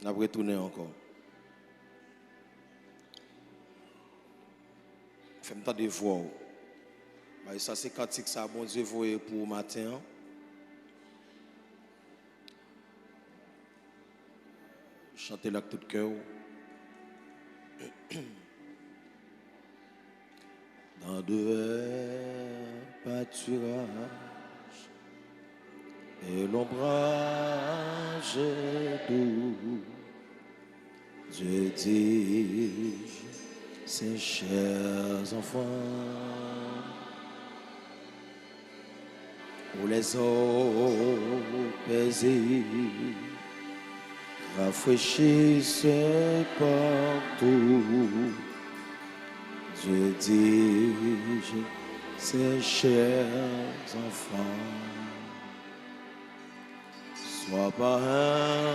On va retourner encore. Fais-moi des voix. Ça, c'est cantique ça, bon Dieu, voyez pour matin. Chantez là avec tout cœur. Dans de verts pâturages et l'ombrage doux, Dieu dirige ses chers enfants où les eaux paisibles rafraîchissent partout. Dieu dirige ses chers enfants. Soit par un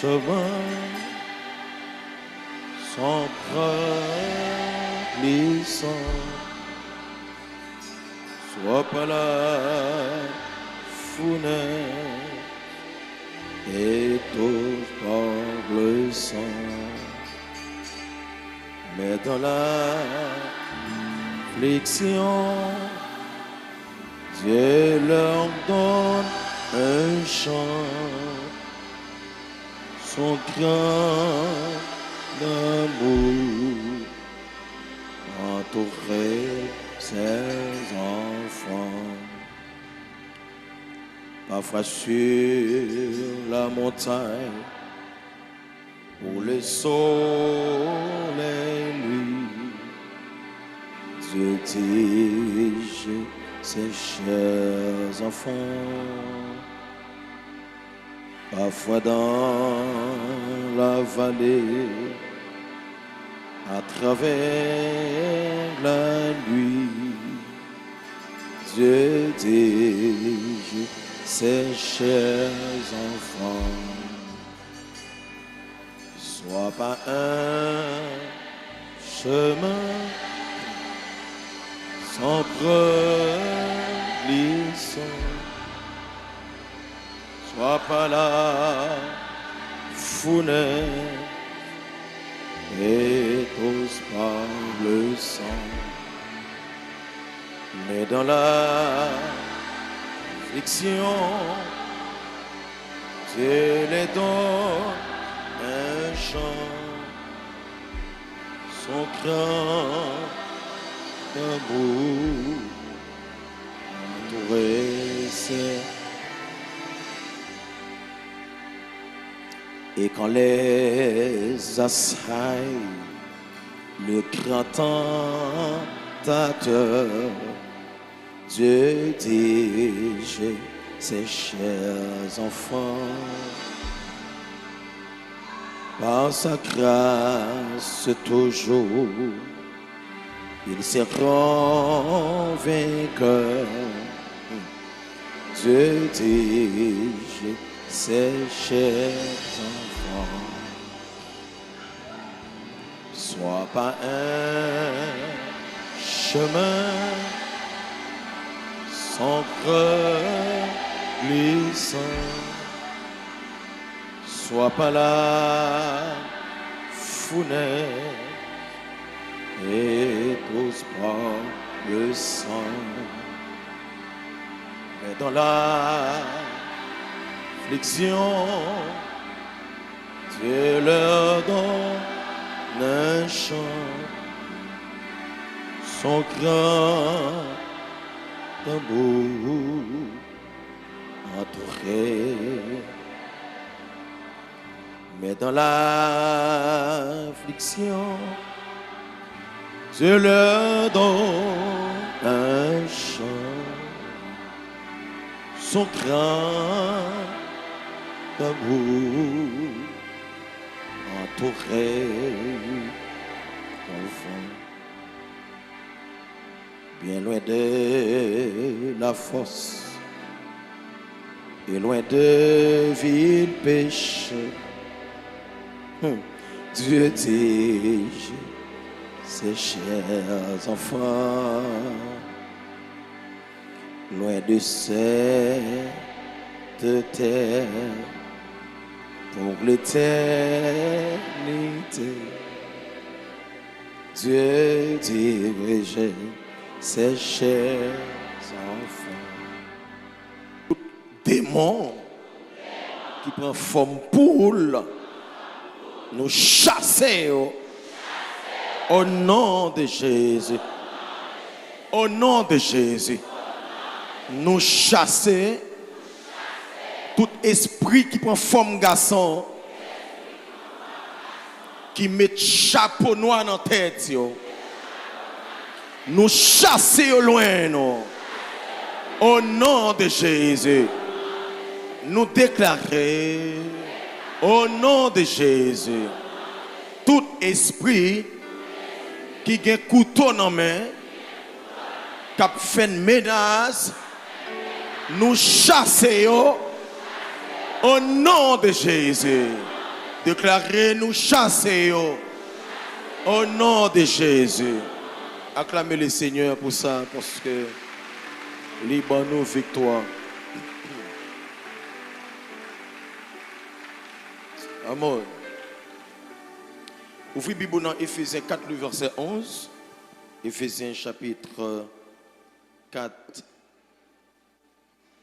chemin sans glissant, soit par la fenêtre et tout par le sang. Mais dans l'affliction, Dieu leur donne un chant, son grand amour entourer ses enfants. Parfois sur la montagne, où le soleil lui, Dieu dirige ses chers enfants. Parfois dans la vallée, à travers la nuit, Dieu dirige ses chers enfants. Soit par un chemin sans glissant, soit par la fenêtre et tous par le sang. Mais dans la fiction, Dieu les donne un chant, son grand amour entourer ses. Et quand les assailles, le grand tentateur, Dieu dirige ses chers enfants. Par sa grâce toujours, il seront vainqueurs. Dieu dirige ses chers enfants. Soit par un chemin sans glissant, soit par la fenêtre et tous par le sang. Mais dans l'affliction, Dieu leur donne un chant, son grand amour entouré. Mais dans l'affliction, Dieu leur donne un chant, son grand amour entouré d'enfants. Bien loin de la fosse et loin de vil péché, Dieu dirige ses chers enfants. Loin de cette terre, pour l'éternité. Dieu dirigeait ses chers enfants. Démon qui prend forme poule, nous chasser au nom de Jésus. Au nom de Jésus, nous chasser tout esprit qui prend forme garçon, qui met chapeau noir dans la tête. Nous chasser au loin. Nous. Au nom de Jésus, nous déclarer au nom de Jésus, tout esprit qui a un couteau dans la main, qui a fait une menace, nous chasser au nom de Jésus. Déclarez nous chasser au nom de Jésus. Acclamez le Seigneur pour ça, parce que libre nous victoire. Amen. Ouvrez Bible dans Éphésiens 4, le verset 11. Éphésiens chapitre 4,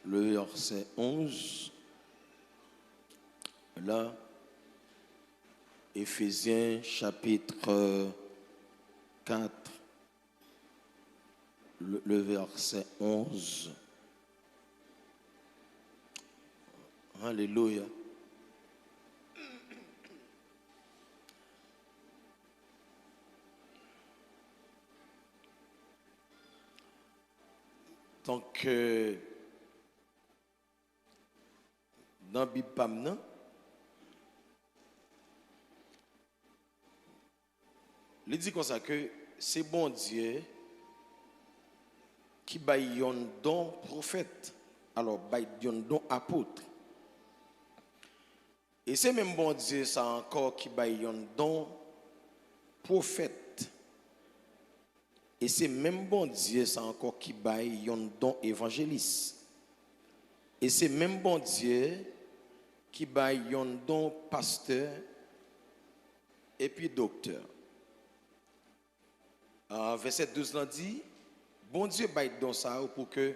le verset 11. Là, Éphésiens chapitre 4, le verset 11. Alléluia. Donc, dans la Bible, il dit comme ça que c'est bon Dieu qui baille un don prophète, alors baille un don apôtre. Et c'est même bon Dieu ça encore qui baille un don prophète. Et c'est même bon Dieu ça encore qui baille un don évangéliste. Et c'est même bon Dieu qui baille un don pasteur et puis docteur. Verset 12 là dit, bon Dieu baille don ça pour que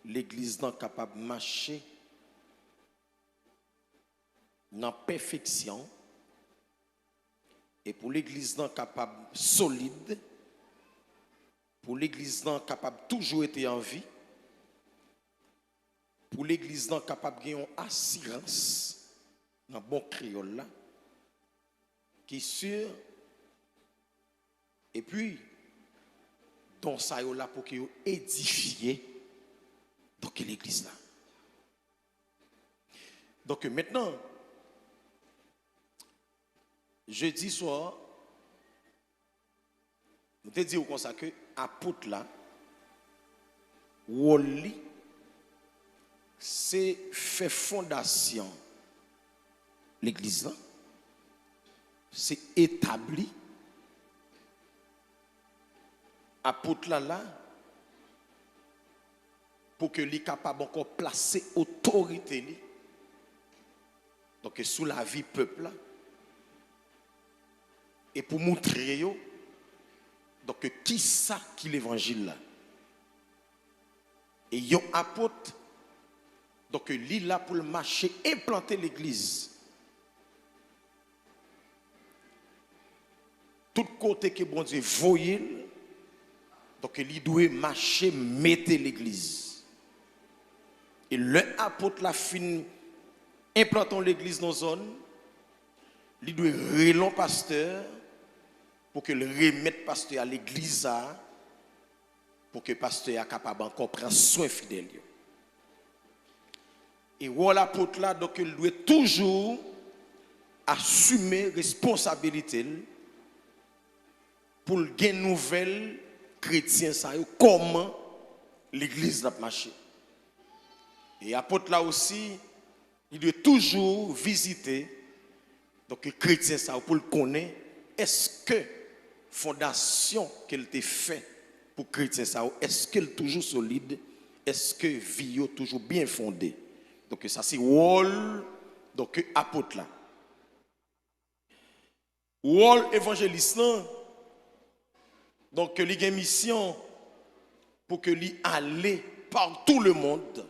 l'église soit capable de marcher dans la perfection et pour l'église soit capable solide, pour l'église capable toujours être en vie, pour l'église capable de gagner une assurance dans bon créole là, qui est sûr, et puis, dans ça là pour qu'il édifier donc l'église là. Donc maintenant, jeudi soir, nous te disons comme ça que apôtre là, Woli, c'est fait fondation l'église là, c'est établi. Apôtre là, pour que lui capable encore placer autorité li. Donc sous la vie peuple là. Et pour montrer yo, donc qui ça qui l'évangile là. Et yon apôtre, donc lui là pour le marcher, implanter l'église. Tout côté que bon Dieu voyait, donc il doit marcher, mettre l'église. Et le apôtre la fin implantant l'église dans la zone, il doit relancer pasteur pour que le remette pasteur à l'église pour que pasteur soit capable encore prendre soin fidèle. Et voilà l'apôtre là, donc il doit toujours assumer responsabilité pour gagner nouvelle chrétien ça comment l'église a marché. Et apôtre là aussi, il doit toujours visiter donc le chrétien ça pour le connaître est-ce que fondation qu'elle t'a fait pour chrétien ça est-ce qu'elle est toujours solide, est-ce que vie est toujours bien fondée. Donc ça c'est rôle Donc apôtre là. Rôle évangéliste donc il y a une mission pour que lui aller par tout le monde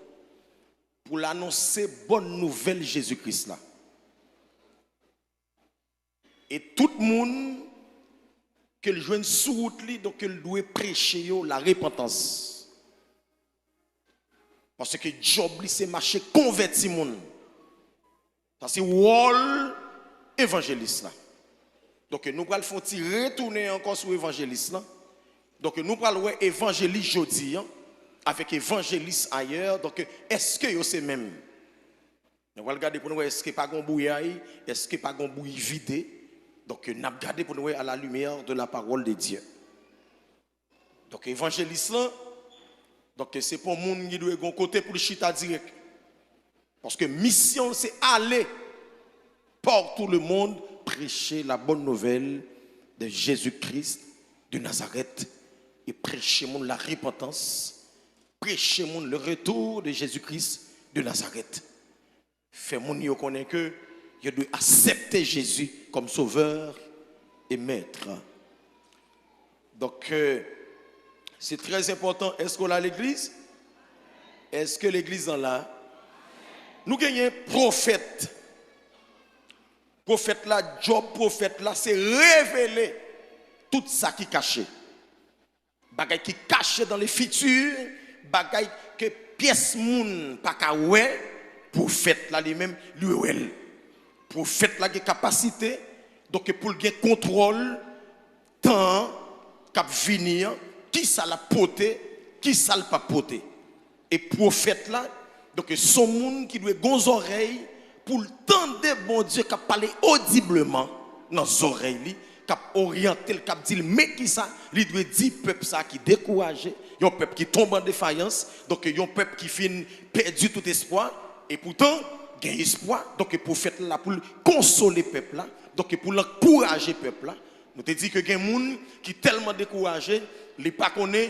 pour l'annoncer bonne nouvelle Jésus-Christ là. Et tout le monde qu'il joigne sous route li, donc il doit prêcher la repentance. Parce que job li c'est marcher converti monde. Ça c'est rôle évangéliste là. Donc nous allons retourner encore sur l'évangéliste là. Donc nous allons évangéliste jeudi avec évangéliste ailleurs. Donc est-ce que c'est même? Nous allons regarder pour nous est-ce que pas gon bouillaille, est-ce que pas gon bouillie vidé. Donc nous allons regarder pour nous à la lumière de la parole de Dieu. Donc évangéliste là, donc c'est pour monde qui doit gon côté pour le chita direct. Parce que mission c'est aller par tout le monde prêcher la bonne nouvelle de Jésus-Christ de Nazareth et prêcher la repentance, prêcher le retour de Jésus-Christ de Nazareth. Fait mon yo connaît que je dois accepter Jésus comme sauveur et maître. Donc c'est très important. Est-ce qu'on a l'église? Est-ce que l'église en là? Nous gagnons prophète. Prophète là, job prophète là, c'est révéler tout ça qui est caché. Bagay qui est caché dans les futurs, bagay que pièce moun pas ka ouais, prophète là lui-même lui. Prophète là qui capacité donc pour le contrôle temps cap venir, qui ça la poter, qui ça le pas poter. Et prophète là donc son monde qui doit gon oreilles pour le temps de bon Dieu qui a parlé audiblement dans les oreilles, qui a orienté, qui a dit, mais qui ça, il doit dire peuple ça qui découragé, un peuple qui tombe en défaillance, donc un peuple qui finit perdu tout espoir, et pourtant, il y a espoir, donc le prophète là pour consoler le peuple là, donc pour l'encourager le peuple là. Nous te dit que il y a des gens qui sont tellement découragés, ils ne connaissent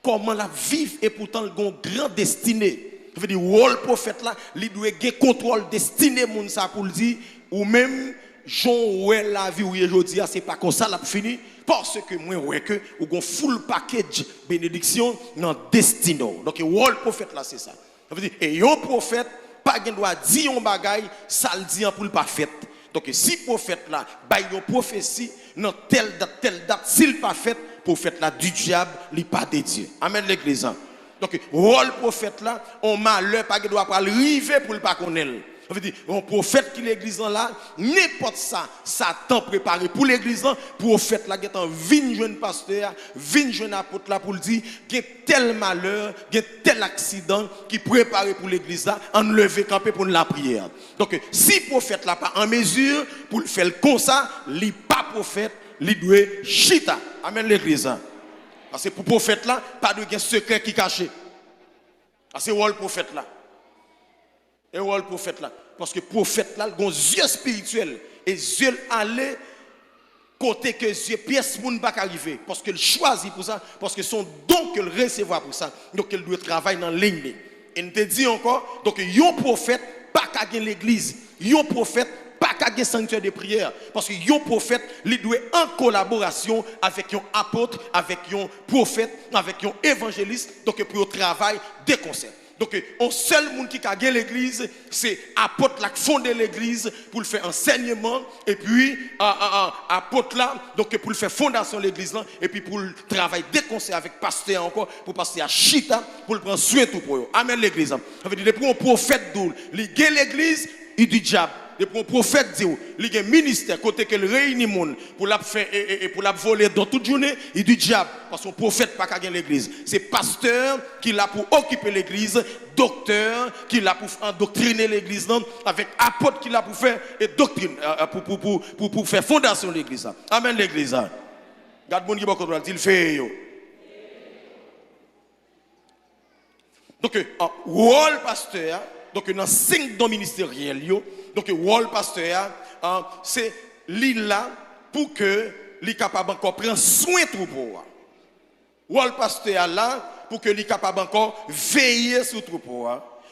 pas comment la vivre, et pourtant ils ont une grande destinée. Ça veut dire rôle prophète là, il doit avoir contrôle destiné moun ça pour le dire ou même Jean ouais la vie aujourd'hui c'est pas comme ça l'a fini parce que moi ouais que ou gon full package bénédiction dans destino. Donc rôle prophète là c'est ça. Ça veut dire et un prophète pas gen doit dire un bagay ça le dit pour le pas fait. Donc si prophète là bail une prophétie dans telle date s'il pas fait prophète là du diable, il pas de Dieu. Amen l'église. Donc, rôle prophète là, on malheur pas doit pas arriver pour le pas connaître. Ça veut dire, un prophète qui l'église là, n'importe ça, Satan préparé pour l'église là, prophète là, qui est un vin jeune pasteur, vin jeune apôtre là pour le dire, qu'il y a tel malheur, qu'il y a tel accident qui préparé pour l'église là, en lever camper pour la prière. Donc, si prophète là pas en mesure pour le faire comme ça, il pas prophète, il doit chita. Amen l'église. Parce que pour le prophète là, pas de secret qui est caché. C'est le prophète là. Et le prophète là. Parce que le prophète là, il a un yeux spirituel. Et yeux aller côté que yeux pièce moun pas arriver. Parce qu'il choisit pour ça. Parce que son don qu'il recevra pour ça. Donc il doit travailler dans ligne. Et nous te dit encore, donc un prophète pas qu'à l'église. Un prophète pas qu'à sanctuaire de prière. Parce que un prophète, il doit en collaboration avec un apôtre, avec un prophète, avec un évangéliste, donc pour le travail des concerts. Donc, un seul monde qui a gagné l'église, c'est apôtre qui fonde l'église pour le faire enseignement, et puis apôtre là, donc pour le faire fondation de l'église là, et puis pour le travail des concerts avec pasteur encore, pour passer à Chita, pour le prendre soin tout pour eux. Amen l'église. Ça veut dire, pour un prophète d'où, il gagne l'église, il dit diable. Et pour un prophète dit, il y a un ministère côté que réunit les gens pour la faire et pour la voler dans toute journée, il dit diable parce que prophète pas gagner l'église. C'est pasteur qui l'a pour occuper l'église, docteur qui l'a pour endoctriner l'église avec apôtre qui l'a pour faire et doctrine pour faire fondation de l'église. Amen l'église. Garde bon qui beaucoup droit, il fait yo. Donc rôle pasteur, donc dans 5 dons ministériels yo. Donc le rôle pasteur c'est l'île là pour que les capable encore prendre soin de troupeau. Rôle pasteur là pour que les capable encore veiller sur troupeau.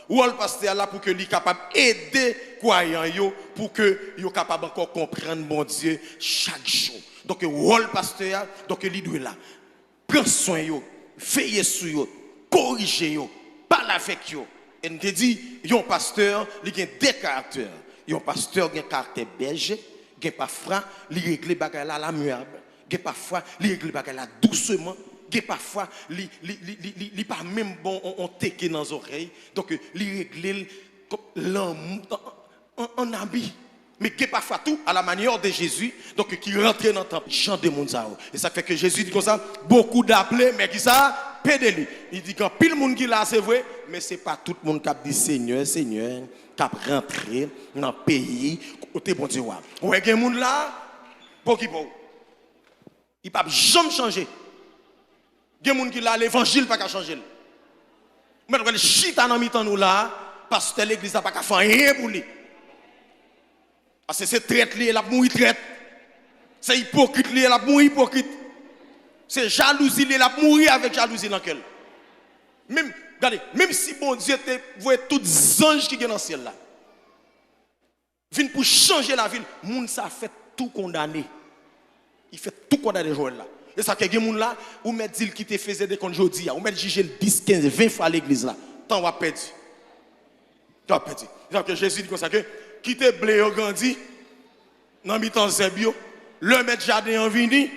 Rôle pasteur là pour que lui capable aider croyants yo pour que yo capable encore comprendre mon Dieu chaque jour. Donc rôle pasteur donc lui doit là. Prends soin yo, veillez sur yo, corrigez yo, parle avec yo. Et nous te dit yon pasteur, il a deux caractères. Yon pasteur a un caractère berger, il parfois il règle bagay la l'amiable, il parfois il règle bagay la doucement. Parfois, il pas même bon on teke dans les oreilles. Donc, il règle en habit. Mais parfois tout à la manière de Jésus. Donc, qui rentre dans le temple, Jean de Mounzao. Et ça fait que Jésus dit comme ça, beaucoup d'appelés, mais qui ça, pédéli. Il dit quand pile monde qui là, c'est vrai, mais c'est pas tout le monde qui a dit Seigneur, Seigneur, qui a rentré dans le pays, côté bon Dieu. Ou est-ce que monde là, pour qui pour? Il ne peut jamais changer. Il y a des gens qui là, l'évangile n'a pas changé. Mais le chita dans mi-temps nous là, parce que l'église n'a pas fait rien pour lui. Parce que c'est traite, il a mouru traite. C'est hypocrite, il a mouru hypocrite. C'est jalousie, il a mouru avec jalousie dans quel. Même, regardez, même si bon Dieu te voit tous les anges qui sont dans le ciel là, viennent pour changer la ville, le monde ça fait tout condamner. Il fait tout condamner Joël là. Et ça, quelqu'un moun là, ou met dit qui te faisait des comptes jodi, ou met juger 10, 15, 20 fois à l'église là. Tant va perdu. Tant perdu. Donc que Jésus dit comme ça que qui te blé au grandi dans mi-temps zebio, le mettre jardin en vini,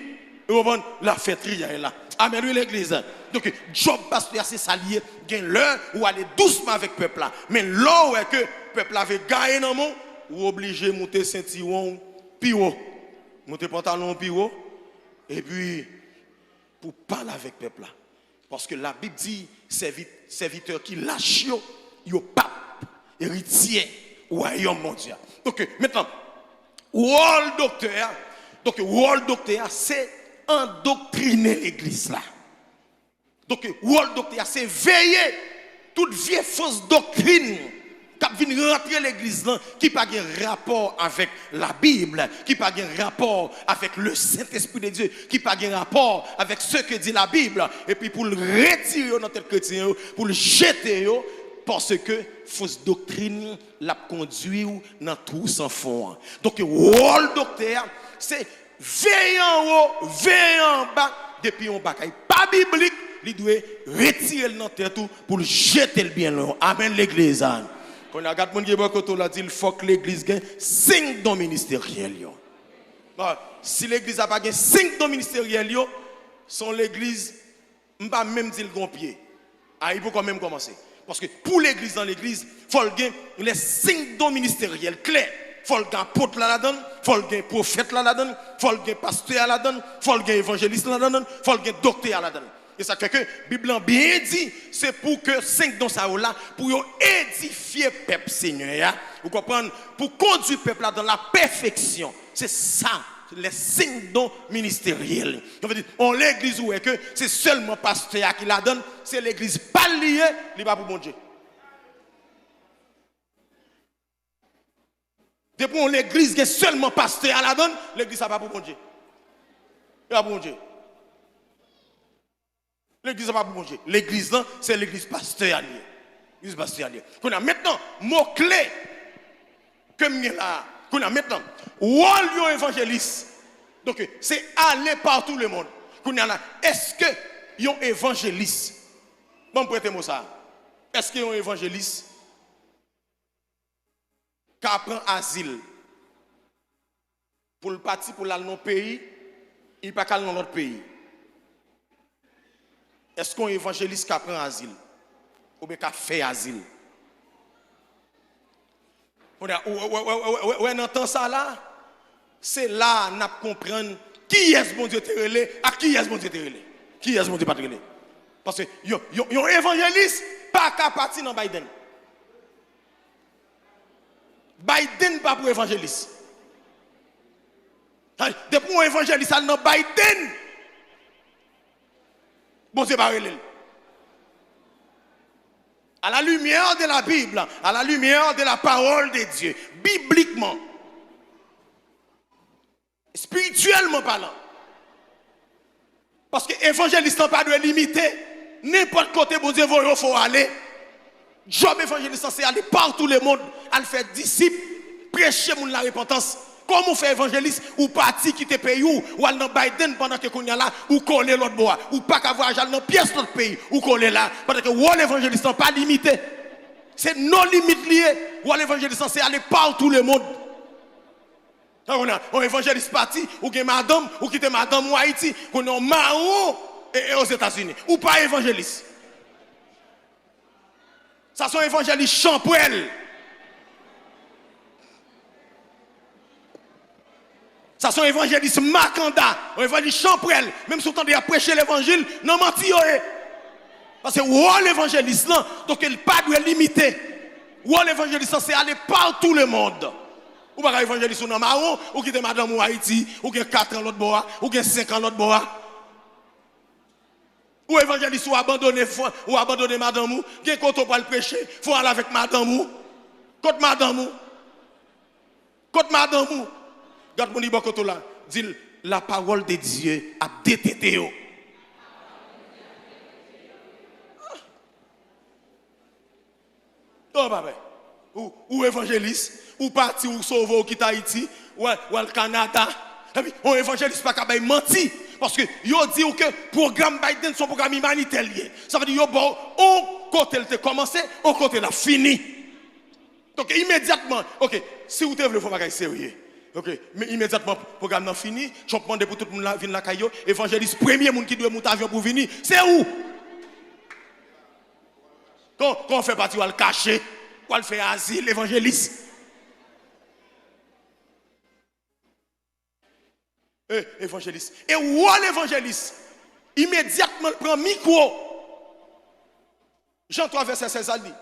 et la fête est là. Amen l'église. Donc job pasteur c'est salier, gain l'heure ou aller doucement avec peuple là. Mais là où est que peuple avait gagné dans mon ou obligé monter ceinturon piro. Monter pantalon piro. Et puis, pour parler avec le peuple là. Parce que la Bible dit, serviteur qui lâche yo pape, héritier, royaume mondial. Donc, maintenant, rôle docteur, c'est endoctriner l'église là. Donc, rôle docteur, c'est veiller toute vieille fausse doctrine qui vient rentrer l'église qui n'a pas de rapport avec la Bible, qui n'a pas de rapport avec le Saint-Esprit de Dieu, qui n'a pas de rapport avec ce que dit la Bible, et puis pour le retirer dans notre chrétien, pour le jeter, parce que fausse doctrine l'a conduit dans tout sans fond. Donc, le rôle docteur, c'est veiller en haut, veiller en bas, depuis on bas, pas biblique, il doit retirer le terre tout pour le jeter le bien là. Amen l'église. Quand on a regardé mon Gébokoto, il dit qu'il faut que l'église ait 5 dons ministériels. Bon, si l'église n'a pas 5 dons ministériels, son l'église, je ne vais pas même dire le grand pied. Ah, il faut quand même commencer. Parce que pour l'église, dans l'église, il faut qu'il les 5 dons ministériels clairs. Il faut qu'il y ait apôtre là-dedans, il faut qu'il y ait prophète là-dedans, il faut qu'il y ait pasteur là-dedans, il faut qu'il y ait évangéliste là-dedans, il faut qu'il y ait docteur là-dedans. Et ça fait que la Bible a bien dit, c'est pour que 5 dons ça là, pour édifier le peuple Seigneur. Vous comprenez? Pour conduire le peuple là dans la perfection. C'est ça, les 5 dons ministériels. On l'église où est que c'est seulement pasteur qui la donne, c'est l'église pas liée, il n'est pas pour bon Dieu. Depuis on l'église qui est seulement pasteur à la donne, l'église n'est pas pour bon Dieu. Il n'est pas pour bon Dieu. L'église n'est pas pour manger. L'église, c'est l'église pasteur. L'église pasteur. Qu'on a maintenant, mot-clé, comme là, qu'on a maintenant, rôle évangéliste. Donc, c'est aller partout le monde. Qu'on a là, est-ce que yon évangéliste? Bon, prêtez-moi ça. Est-ce qu'il y a un évangéliste qui prend asile pour le parti pour aller dans le pays, il ne peut pas aller dans notre pays? Est-ce qu'on évangéliste qui prend asile ou bien qui fait asile? On entend ça là, c'est là qu'on comprend qui est-ce bon Dieu te relé, à qui est-ce bon Dieu te relé. Qui est-ce bon Dieu pas te relé? Parce que yon évangéliste pas qu'à partir dans Biden. Biden pas pour évangéliste. Depuis un évangéliste dans Biden, bon Dieu pas relé. À la lumière de la Bible, à la lumière de la parole de Dieu, bibliquement, spirituellement parlant. Parce que l'évangéliste n'a pas de limiter. N'importe côté, bon Dieu, il faut aller. Job évangéliste, c'est aller partout le monde, aller faire disciples, prêcher la repentance. Comment on fait évangéliste ou parti qui te paye ou aller dans Biden pendant que qu'on y a là ou coller l'autre bois ou pas qu'avoir aller dans pièce d'autre pays ou coller là parce que l'évangéliste n'est pas limité. C'est non limite lié. Ou l'évangéliste c'est aller partout le monde. On a un évangéliste parti ou qui madame ou qui est madame ou Haïti, qu'on est marron et aux États-Unis ou pas évangéliste. Ça sont évangélistes champrel. Ça sont évangélistes Makanda, évangélistes champrel. Même si on tente à prêcher l'évangile, non menti. Parce que l'évangéliste, donc il pas de limiter. L'évangéliste, c'est aller partout le monde. Ou pas évangéliste dans marron, ou qui est madame ou Haïti, ou qui est 4 ans l'autre bois, ou qui est 5 ans l'autre bois. Ou évangéliste ou abandonner madame ou, qui est quand on va le prêcher, il faut aller avec madame ou. Côte madame ou. Côte madame ou. Garde mon ibokoto là, dit la parole de Dieu a détesté. Oh papa. Ou évangéliste, ou parti ou sauvé ou quitte Haïti, ou le Canada. Et puis, on évangéliste pas capable mentir. Parce que yo dit que le programme Biden son programme humanitaire lié. Ça veut dire yo bon, on côté il a commencé, on côté il a fini. Donc immédiatement, OK, si vous voulez faire bagay sérieux. OK, mais immédiatement le programme est fini, je demande pour tout le monde venir la caillou, évangéliste premier monde qui doit monter avion pour venir, c'est où? Quand on fait partie, on va le cacher, on va le faire asile, évangéliste. Évangéliste. Et où l'évangéliste? Immédiatement, il prend micro. Jean 3, verset 16, elle dit.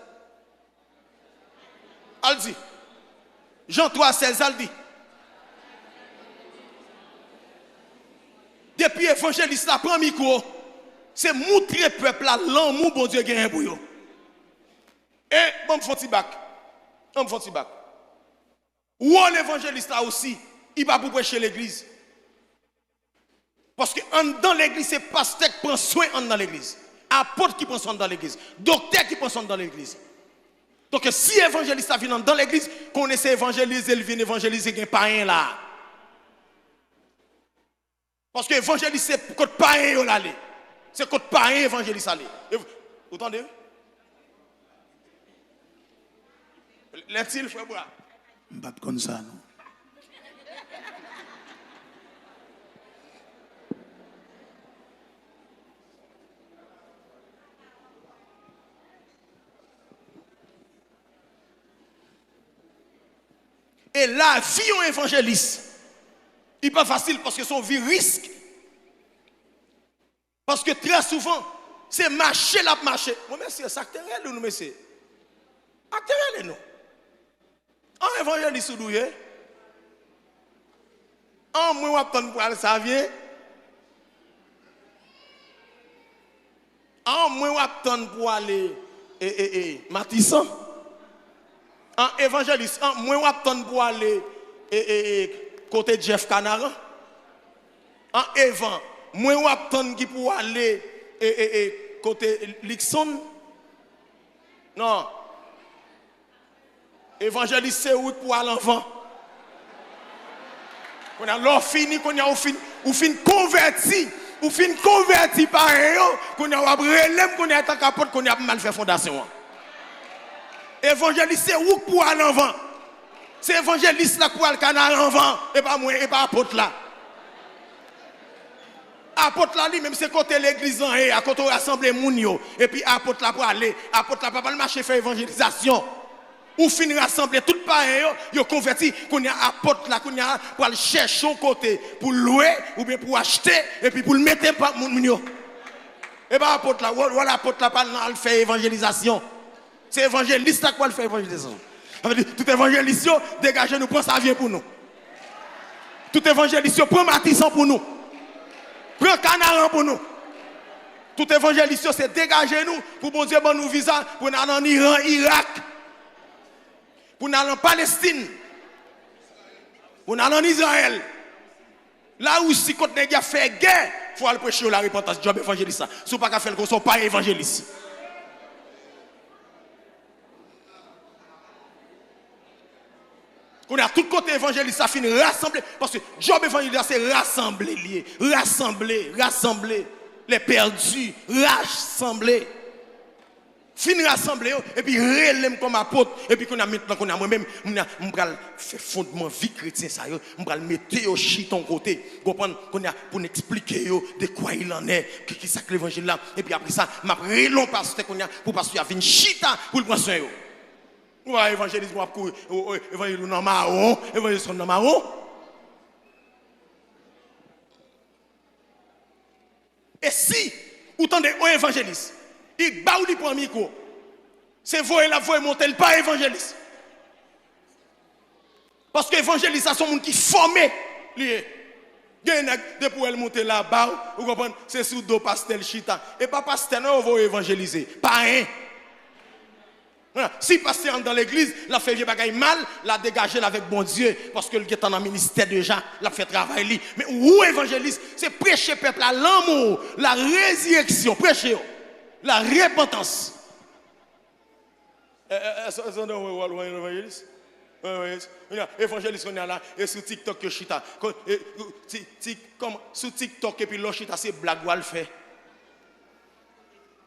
Elle dit. Jean 3, 16, elle dit. Depuis l'évangéliste, il prend micro. C'est montrer peuple là, l'amour, bon Dieu, gagne pour eux. Et, bon, me faut bac. On me faut bac. Où l'évangéliste là aussi, il va pour prêcher l'église. Parce que dans l'église, c'est pasteur qui prend soin dans l'église. Apôtre qui prend soin dans l'église. Docteur qui prend soin dans l'église. Donc si évangéliste vient dans l'église, qu'on essaie d'évangéliser, il vient évangéliser un païen là. Parce que évangéliste, c'est côté païen là. C'est côté païen évangéliste là. Vous entendez? L'est-il, frère Bois? Je ne sais pas comme ça, non. Et la vie en évangéliste, il n'est pas facile parce que son vie risque. Parce que très souvent, c'est marcher la marcher. Moi, monsieur, c'est acteur nous, monsieur. Acteur nous. En évangéliste, ou doué. En moi, on pour aller ça vient. En moi, on pour aller Matissan. En évangéliste, moi, on pour aller côté Jeff Canaran. En Evan, moi, on pour aller côté Lixon. Non. Évangéliste, c'est où pour aller en vent. On a l'or fini, qu'on a ou fin converti. Ou fin converti par eux, qu'on a relève, qu'on a tant capote, qu'on a mal fait fondation. Évangéliste, c'est où pour aller en vent. C'est évangéliste là pour aller canal en vent. Et pas moi, et pas apôtre là. Apôtre là, même c'est côté l'église en à côté rassembler Mounio. Et puis apôtre là pour aller. Apôtre là pour pas marcher faire évangélisation. Ou finir rassembler tout pareil, yo converti, qu'on y a apôtre là, qu'on y a pour aller chercher un côté, pour louer, ou bien pour acheter, et puis pour le mettre par Mounio. Et bien apôtre là, voilà apôtre là, pas le faire évangélisation. C'est évangéliste là quoi le faire évangélisation. Tout évangéliste, dégagez nous, prends ça vient pour nous. Tout évangéliste, prends Matissan pour nous. Prends Canaran pour nous. Tout évangéliste, c'est dégager nous, pour bon Dieu, bon nous visa, pour nous aller en Iran, Irak. Pour nous aller en Palestine. Pour nous aller en Israël. Là où si quand les gars fait guerre, il faut aller prêcher la repentance. Job évangéliste. Si vous ne pouvez pas faire le coup, pas évangéliste. Qu'on a tout côté évangéliste, ça finit rassembler. Parce que job évangéliste, c'est rassembler, lié. Rassembler. Les perdus, rassembler. Fin rassembler, et puis relève comme apôtre. Et puis qu'on a maintenant, qu'on a moi-même, on va faire fondement vie chrétien, ça, on va le mettre au chiton côté. Comprendre qu'on a pour expliquer de quoi il en est, qui ça que l'évangile là. Et puis après ça, m'a relon pasteur qu'on a pour parce qu'il y a une chita pour le prendre soin. Ouais, évangélisme pour évangélisme dans marron, évangélisme dans marron. Et si vous tendez un évangéliste, il bat ou il prend micro, c'est voyer la voie monter le pas évangéliste. Parce que évangéliste, c'est un monde qui formé. De pour elle monter là-bas, vous comprenez, c'est sous dos pastel chita. Et pas pastel, non, on va évangéliser. Pas un. Voilà. Si pasteur dans l'église, la fait vieux bagaille mal, la dégager avec bon Dieu, parce que le est dans le ministère déjà, la fait travailler. Mais où évangéliste, c'est prêcher peuple à l'amour, la résurrection, prêcher la repentance. Évangéliste, évangéliste, on est là, et sur TikTok, que chita. Sur TikTok, et puis l'autre chita, c'est blague ou le fait.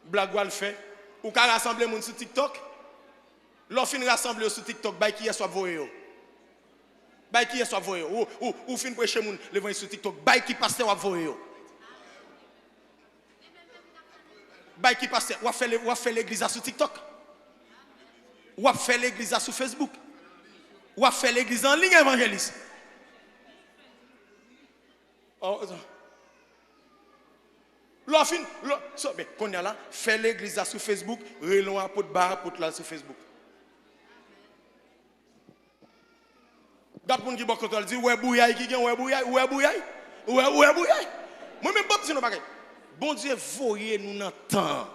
Blague ou le fait. Ou qu'à rassembler les gens sur TikTok. L'on fin rassembler sur TikTok, bah qui est soit voyé. Bah qui est soit voyé. Ou fin prêcher moun l'évangile sur TikTok, bah qui pasteur ou voyé. Bah qui pasteur ou fait l'église sur TikTok. Ou fait l'église sur Facebook. Ou fait l'église en ligne évangéliste. L'on fin mais qu'on y a là, fait l'église sur Facebook, relon apôtre bar apôtre là sur Facebook. D'autres gens qui beaucoup dit ouais bouyaille qui gagne ouais bouyaille. Moi même pas besoin de bagay. Bon Dieu voyez nous dans temps.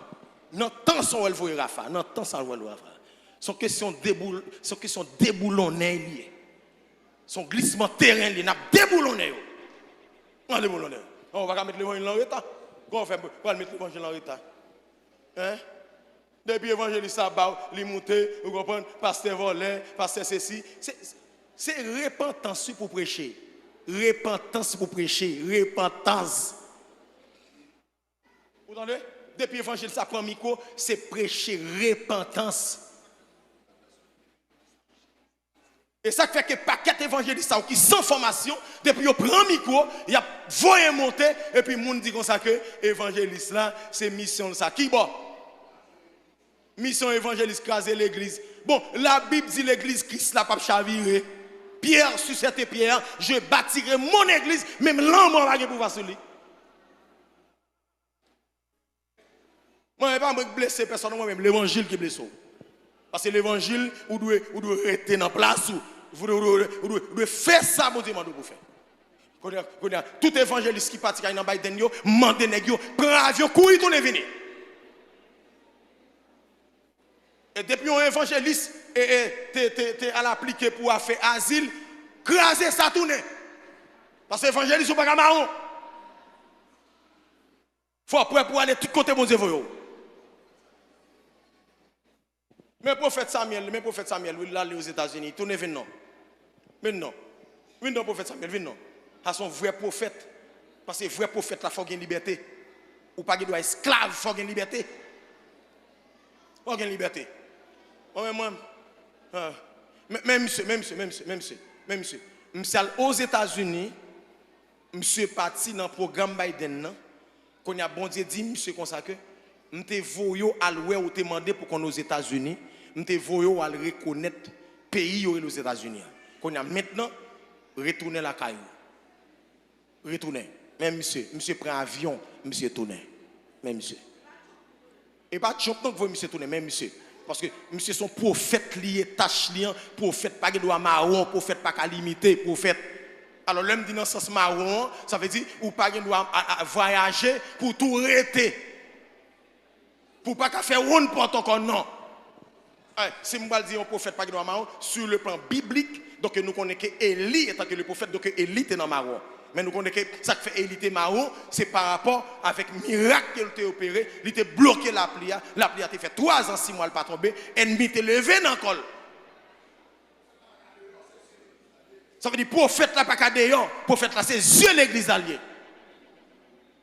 Dans temps son elle voyez Rafa, dans temps ça voyez Rafa. Son question déboulonner lié. Son glissement terrain lié n'a déboulonner. On déboulonner. On va mettre l'évangile en retard. Comment faire pour mettre l'évangile en retard? Hein? Depuis évangéliste ça ba, li monter, vous comprenez, pasteur volé, pasteur ceci, c'est repentance pour prêcher. Repentance pour prêcher. Repentance. Vous entendez? Depuis l'évangile, ça prend micro, c'est prêcher repentance. Et ça fait que paquet évangéliste qui sans formation, depuis il prend micro, il a voyé monter, et puis le monde dit comme ça que évangéliste là, c'est mission ça. Qui bon? Mission évangéliste craser l'église. Bon, la Bible dit l'église Christ là pas chavirer. Pierre sur cette pierre, je bâtirai mon église, même l'homme va pas pouvoir sur lui. Moi, je ne vais pas blesser personne, moi-même, l'évangile qui blesse. Parce que l'évangile, vous devez rester dans la place, vous devez faire ça, mon Dieu, pour faire. Tout évangéliste qui partit dans Biden, demande nèg yo, prend avion, courir, tourne venir. Et depuis un évangéliste et à l'appliquer pour faire asile, craser ça tourne. Parce que l'évangéliste n'est pas marron. Il faut prêt pour aller de tous côtés, mon Dieu. Mais prophète Samuel, il allait aux États-Unis, tourne venir. Maintenant, prophète Samuel, venez. À son vrai prophète. Parce que vrai prophète, il faut une liberté. Ou pas qu'il doit esclave, il faut une liberté. Il faut une liberté. Même monsieur. Monsieur aux États-Unis, monsieur parti dans le programme Biden, qu'on a bon Dieu dit, monsieur consacré, m'te voyo à l'oué ou te demandé pour qu'on aux États-Unis, m'te voyo à le reconnaître pays aux États-Unis. Qu'on a maintenant retourné la caillou. Retourner. Même monsieur prend avion, monsieur tourne. Même monsieur. Et pas de champion que vous monsieur tourne, même monsieur. Parce que monsieur son prophète lié, tâche lié, prophète pas de doigt marron, prophète pas qu'à limiter, prophète. Alors l'homme dit dans ce sens marron, ça veut dire ou pas de doigt voyager pour tout arrêter. Pour pas qu'à faire une porte encore non. Si je vais dire un prophète pas de doigt marron, sur le plan biblique, donc nous connaissons que Élie étant que le prophète, donc Élie est dans marron. Mais nous connaissons que ça qui fait Élie marron, c'est par rapport avec le miracle qu'il a opéré, il a bloqué la pluie a fait 3 ans, 6 mois, elle n'a pas tombé, ennemi était levé dans le col. Ça veut dire prophète là pas qu'à dehors, prophète là c'est yeux l'église alliée.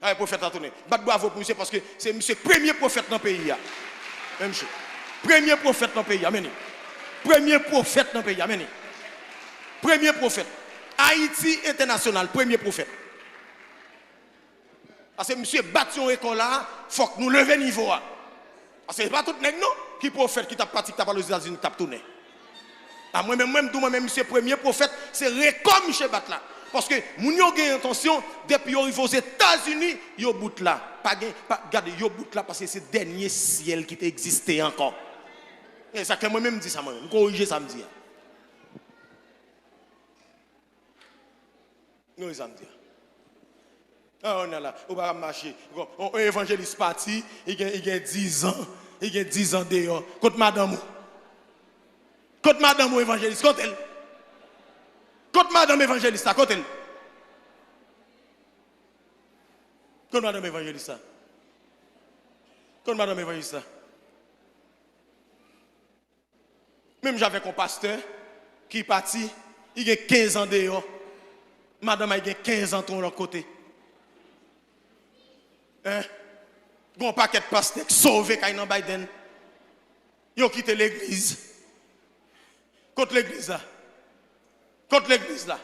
Ah, prophète a tourné. Bat bravo pour monsieur parce que c'est monsieur premier prophète dans le pays. Même chose. Premier prophète dans le pays. Amen. Premier prophète dans le pays. Amen. Premier prophète. Haïti international, premier prophète. Parce que monsieur battu en école là, il faut que nous levions niveau. Parce que ce n'est pas tout le monde qui prophète qui t'a parti, qui t'a parlé aux États-Unis, qui t'a tourné. Moi-même, monsieur premier prophète, c'est comme monsieur bat là. Parce que nous avons une intention, depuis qu'ils arrivent aux États-Unis, ils ont bout là. Regardez, ils ont bout là parce que c'est le dernier ciel qui existait encore. Et ça que moi-même dis ça, moi-même. Corriger ça me dit. Non, ça me dit. Ah, on est là, on va marcher. Un évangéliste parti, il y a 10 ans. Il y a 10 ans dehors. Contre madame. Contre madame ou évangéliste, contre elle. Contre madame évangéliste, contre elle. Contre madame évangéliste. Contre madame évangéliste. Même j'avais un pasteur qui est parti, il y a 15 ans dehors. Madame a 15 ans de l'autre côté. Hein? Bon paquet de pasteurs sauvé quand ils Biden. Ils ont quitté l'église. Contre l'église là. Contre l'église là.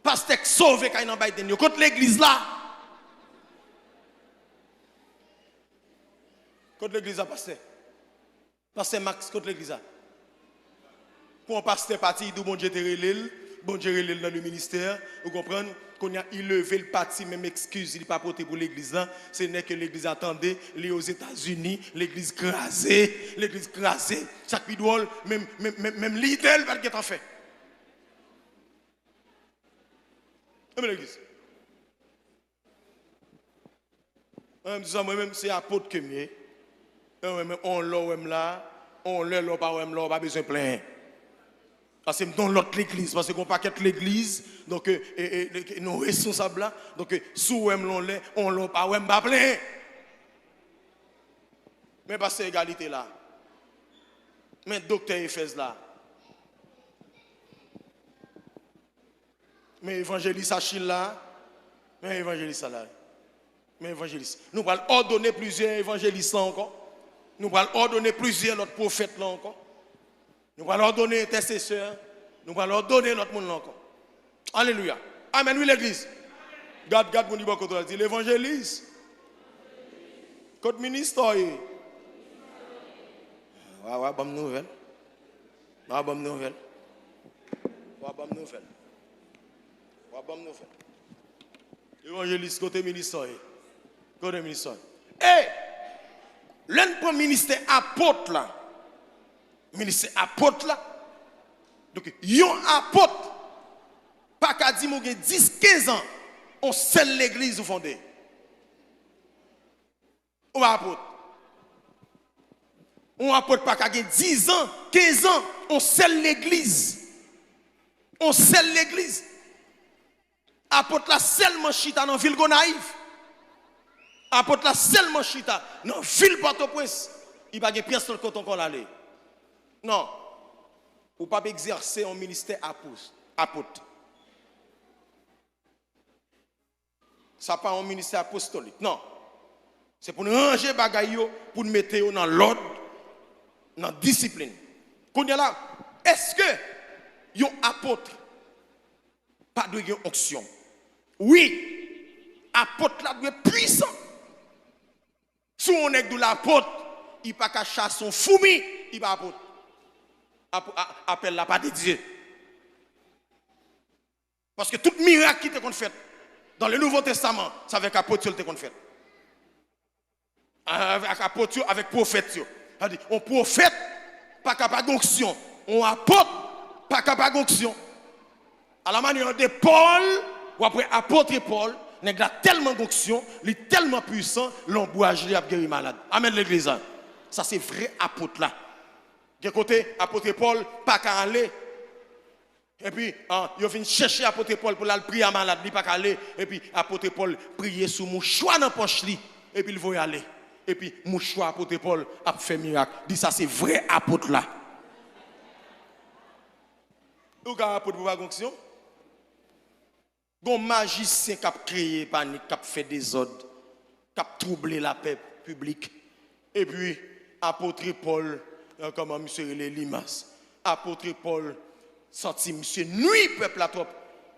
Pasteur sauvé quand ils Biden. Ils contre l'église là. Contre l'église là, pasteur. Pasteur Max, contre l'église là. Pour un pasteur parti, il dit bon Dieu te relève. Bon Dieu relève dans le ministère. Vous comprenez? Qu'on a levé le parti, même excuse, il n'est pas porté pour l'église là. Ce n'est que l'église attendait, il est aux États-Unis, l'église crasée, chaque bidouille, même l'idée, va le fait. Même l'église. Moi-même, c'est apôtre que mieux. On l'a là, on l'a pas besoin de plein. Parce que dans l'autre l'église, parce qu'on paquette l'église, donc nous responsables là, donc sous on l'a pas plein. Mais parce que égalité là. Mais docteur Ephèse là. Mais évangéliste Achille là. Mais évangéliste là. Mais évangéliste. Nous allons ordonner plusieurs évangélistes là encore. Nous allons ordonner plusieurs autres prophètes là encore. Nous allons leur donner intercesseurs. Nous allons leur donner l'autre monde là encore. Alléluia. Amen, oui l'église. Garde mon niveau contre dit l'évangéliste. Côte ministre. Ouais, bonne nouvelle. Bonne nouvelle. Évangéliste côté ministre. Côté ministre. Eh! L'un pour ministère apôtre là. Ministère apôtre là. Donc, yon apôtre. Pas qu'à dire, 10-15 ans, on scelle l'église au fondé. Ou apôtre. On apôtre pas qu'à 10 ans, 15 ans, on scelle l'église. On scelle l'église. Apôtre là seulement chita dans ville Gonaïve. Apôtre là seulement chita dans ville Port-au-Prince. Il n'y a pas de pièce sur le coton qu'on allait. Non. Ou pas exercer un ministère apôtre. Ça pas un ministère apostolique. Non. C'est pour nous ranger bagaille pour nous mettre dans l'ordre, dans la discipline. Qu'on y a là, est-ce que un apôtre pas de onction? Oui. Apôtre là doit être puissant. Si on est de l'apôtre, il pas qu'à chasser son fourmi, il va apôtre. Appelle la part de Dieu. Parce que tout miracle qui te fait dans le Nouveau Testament, c'est avec apôtre qui te fait. Avec apôtre, avec prophète. On prophète, pas capable d'onction. On apôtre, pas capable d'onction. À la manière de Paul, ou après apôtre Paul, il a tellement d'onction, il est tellement puissant, l'embouage lui a guéri malade. Amen l'église. Ça c'est vrai apôtre là. De côté, apôtre Paul, pas qu'à aller. Et puis, il vient chercher apôtre Paul pour aller prier à malade, il pas qu'à aller. Et puis, apôtre Paul prier sous mouchoir dans la poche. Et puis, il va y aller. Et puis, mouchoir apôtre Paul a fait miracle. Dit ça, c'est vrai apôtre là. Ou ka apôtre pour pas fonction. Gon magicien qui a créé panique, qui a fait des ordres, qui a troublé la paix publique. Et puis apôtre Paul comment monsieur les limas. Apôtre Paul senti monsieur nuit peuple à trop.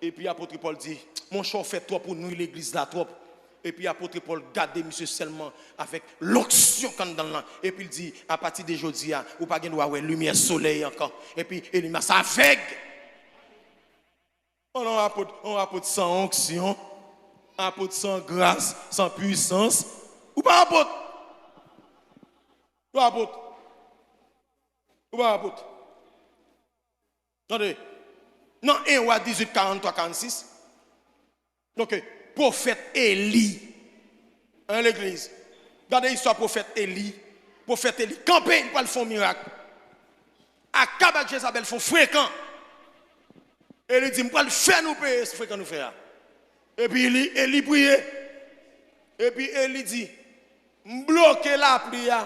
Et puis apôtre Paul dit mon chef fait trop pour nuire l'église là trop. Et puis apôtre Paul garde monsieur seulement avec l'onction quand dans là. Et puis il dit à partir de aujourd'hui ou pas gain droit lumière soleil encore. Et puis il m'a ça aveugle. On apôtre sans onction, apôtre sans grâce, sans puissance. Ou pas apôtre? Ou apôtre? Ou pas apôtre? Attendez. Non, 1 roi 18, 43, 46. Donc, prophète Élie, dans l'église. Regardez l'histoire prophète Élie. Prophète Élie, campé, il faire un miracle. Akab et Jézabel font fréquent. Et il dit, je vais faire nous payer ce que nous faisons. Et puis Élie prie. Et puis Élie dit, bloquez la prière.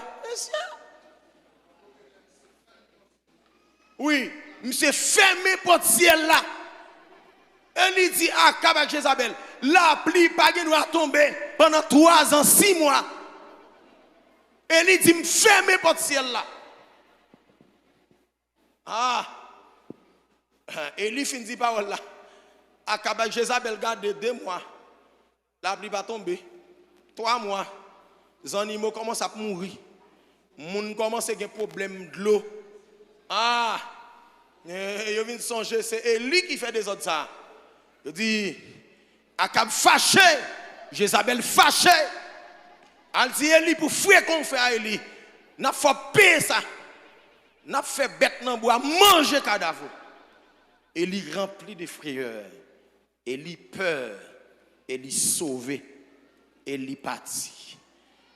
Oui, monsieur fermé porte ciel là. Élie dit à Akab et Jézabel, la pluie pas doit tomber pendant 3 ans, 6 mois. Élie dit, fermé porte ciel là. Ah. Élie fin dit parole là. Akab et Jézabel garde 2 mois. La pluie va tomber. 3 mois. Les animaux commencent à mourir. Les gens commencent à avoir des problèmes de l'eau. Ah. Je viens de songer, c'est Élie qui fait des autres ça. Il dit, Akab fâché. Jézabel fâché. Elle dit Élie pour fuir qu'on fait à Élie. N'a fait payer ça. N'a fait bête dans bois manger cadavre. Élie rempli de frayeur, Élie peur, Élie sauvé, Élie parti.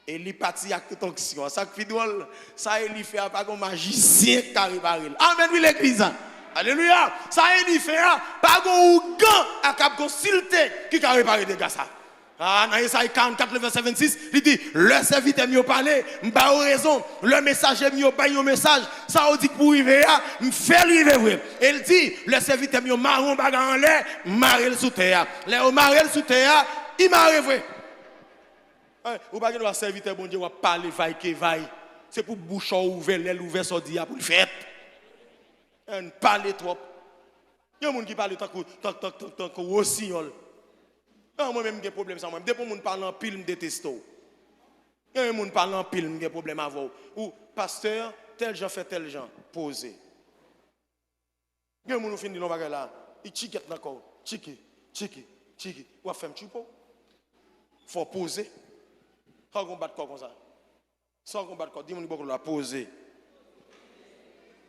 Élie parti avec toute onction. Ça qui drôle, ça Élie fait pas comme magicien qui arrive à il. Amen, oui l'église. Alléluia. Ça Élie fait pas comme ougan à cap consulté qui a réparé des gars ça. Ah, dans Isaïe 44, verset 26, il dit, le serviteur mieux parler, m'a raison, le messager mieux bail au message, ça on dit pour arriver à me faire arriver vrai. Il dit, le serviteur mieux marron bagarre en l'air, marrer sous terre. Les marrer sous terre, il m'a vrai. Ou pas que serviteur bon Dieu va parler vaille que vaille. C'est pour bouchon ouvert, l'aile ouvert sur dia pour le faire. On parle trop. Il y a des gens qui parlent tant que rossignol. Moi-même, j'ai des problèmes avec moi. Dès que je parle en pile, je déteste. Il y a des gens qui parlent en pile, j'ai des problèmes avec vous. Ou, pasteur, tel gens fait tel gens. Posez. Il y a des gens qui finissent dans là. Ils chiquettent encore. Chiki. Ou à faire un chupo. Il faut poser. Quand on bat corps comme ça. Sans qu'on batte corps, dis-moi que la poser.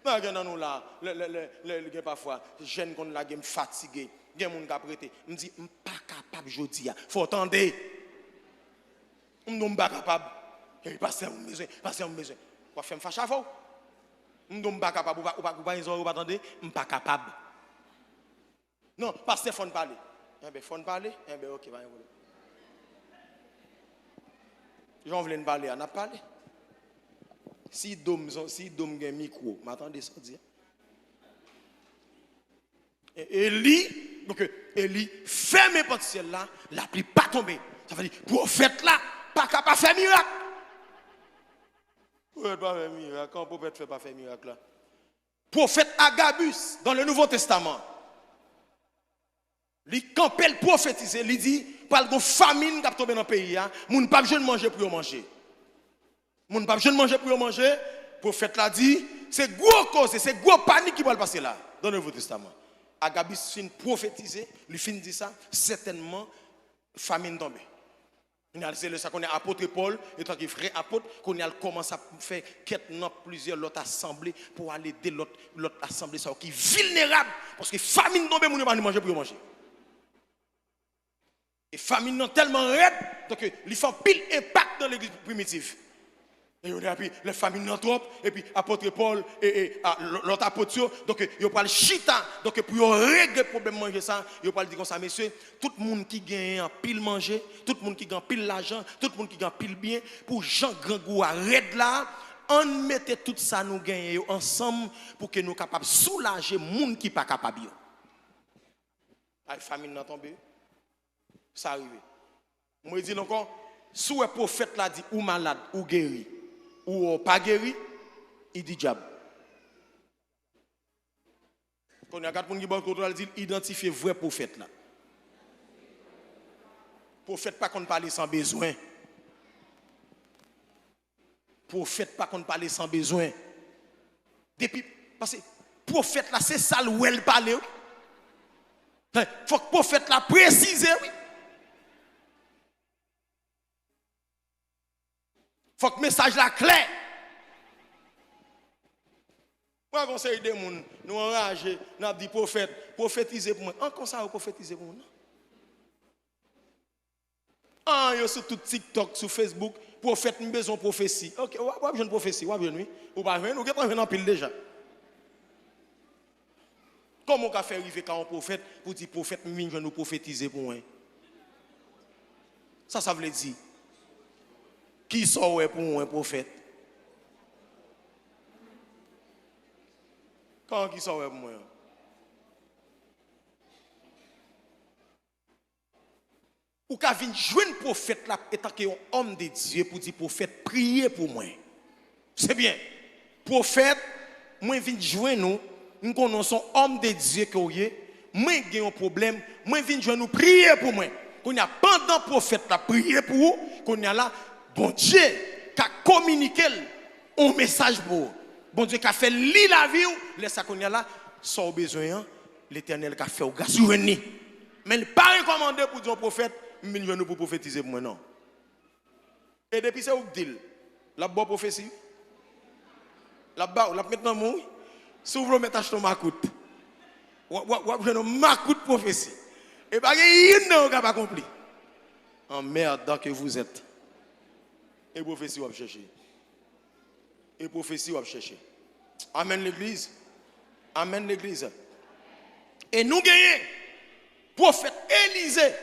Mais nous là, le parfois, jeune qu'on la game fatigué. Il y a des gens qui ont prêté. Je me dis, je ne suis pas capable aujourd'hui. Il faut attendre. Je ne suis pas capable. Passer un besoin. Je vais faire un fâche à vous. Je ne suis pas capable. Vous ne pas attendre. Je ne suis pas capable. Non, pasteur, il faut parler. Il faut parler. Ok, va y aller. J'en voulais parler. On a parlé. Si dom a un micro, m'attendez ça dire. Élie, donc Élie ferme les portes ciel là, la pluie pas tomber. Ça veut dire prophète là, pas capable de faire miracle. Prophète pas faire miracle, quand prophète fait pas faire miracle là. Prophète Agabus dans le Nouveau Testament. Il campel prophétiser, il dit par une famine qui a tombé dans le pays, moun pas besoin de manger pour manger. Moun pas besoin de manger pour manger. Prophète l'a dit, c'est gros cause, c'est gros panique qui va passer là dans le Nouveau Testament. Agabus fin prophétiser, lui fin dit ça, certainement famine tombée. C'est le ça qu'on est apôtre Paul, et tant que frère apôtre, qu'on a commencé à faire quête dans plusieurs autres assemblées pour aller aider l'autre assemblée ça qui est vulnérable parce que famine tombée, moun pas manger pour manger. Et famine non tellement raide, donc il fait pile impact dans l'église primitive. Et puis les familles non trop, et puis apôtre Paul et l'autre apôtre, donc il parle chita, donc pour régler le problème manger ça, il parle dire comme ça, messieurs, tout le monde qui gagne en pile manger, tout le monde qui gagne pile l'argent, tout le monde qui gagne pile bien, pour Jean grand goût arrête là, on mette tout ça nous gagner ensemble pour que nous capables soulager monde qui pas capable. La famine n'a tombé. Ça arrive. Moi dis encore, si le prophète l'a dit ou malade ou guéri ou pas guéri, il dit diable. Quand il y a quatre personnes qui contrôle, dit identifier vrai prophète là. Prophète pas qu'on parle sans besoin. Prophète pas qu'on parle sans besoin. Depuis parce que prophète là c'est ça où elle parle. Faut que prophète là précise oui. Faut que message là clair. Moi conseil des gens nous enrager, n'a dit prophète, prophétiser pour moi. Encore ça prophétiser pour moi. Ah, yo sur tout TikTok, sur Facebook, prophète nous besoin prophétie. OK, ou pas besoin de prophétie, ou bien oui. Ou pas besoin, nous avons en pile déjà. Comment on peut faire arriver quand un prophète pour dire prophète nous nous prophétiser pour moi. Ça veut dire qui sort pour un prophète? Quand qui sort pour moi? Ou qu'a vinn joindre prophète là étant que un homme de Dieu pour dire prophète priez pour moi. C'est bien. Prophète moi vinn joindre nous connaissons homme de Dieu que moi j'ai un problème, moi vinn joindre nous prier pour moi. Qu'on y a pendant prophète là prier pour vous, qu'on y a là bon Dieu qui a communiqué un message pour vous. Bon Dieu qui a fait lire la vie, laisse ça qu'on y a là sans besoin l'Éternel qui a fait au gars souvenir. Mais il pas recommandé pour dire au prophète mais nous venons pour prophétiser pour moi non. Et depuis ça, vous dites, la bonne prophétie, la maintenant moi, si vous voulez mettre acheter ma coûte, vous avez ma coûte prophétie. Et pas que vous n'avez pas accompli. En merde que vous êtes. Et prophétie vous chercher. Et prophétie vous chercher. Amen l'église. Amen l'église. Et nous gagnons. Prophète Élisée.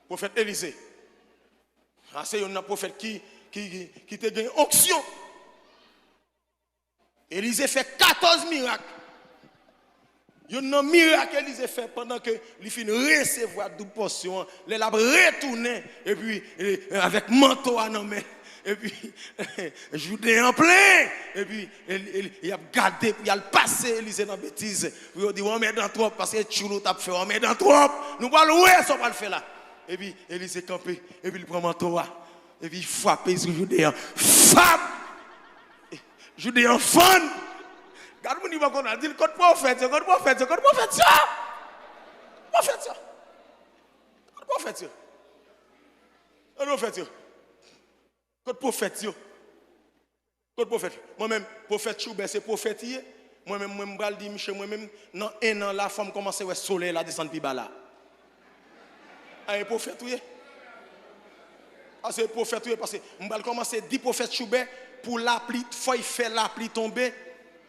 Prophète Élisée. C'est un prophète qui te gagne onction. Élisée fait 14 miracles. Il y a un miracle qu'Élisée fait pendant que il finit recevoir double portion. Il a retourné et puis avec manteau à nos mains. Et puis, Judée en plein. Et puis, il a gardé, il a passé Élisée dans la bêtise. Il a dit, on met dans trop parce que tu l'as fait, on met dans trop. Nous ne allons pas ça, on va le faire là. Et puis, Élisée campé, et puis il prend manteau, et puis il frappe sur Judée. Frappe! Judée en fan! Regarde mon niveau qu'on a dit, le code prophète, le code prophète, le code prophète, ça! Prophète, ça! Code prophète, ça! Code prophète, ça! Code prophète, yo. Code prophète. Moi-même, prophète Choubert, c'est prophète. Moi-même, je vais dire, Michel, moi-même, dans un an, la femme commence à voir le soleil, la descendre plus bas là. Un prophète, oui. C'est prophète, oui, parce que je vais commencer à dire prophète Choubert pour la pluie, il faut faire la pluie tomber.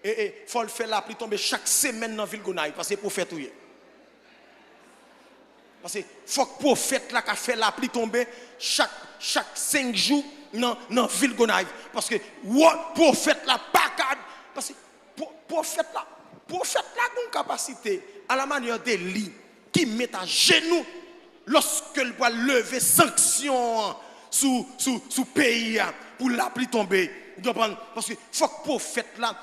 Et il faut faire la pluie tomber chaque semaine dans la ville Gonaïve, parce que c'est prophète, oui. Parce que faut que prophète là qui fait la pluie tomber chaque 5 jours dans la ville Gonaïve. Parce que prophète là pas cadre. Parce que prophète là a une capacité à la manière de lui qui met à genoux lorsque il va lever sanction sous pays pour la pluie tomber. Parce que faut que prophète là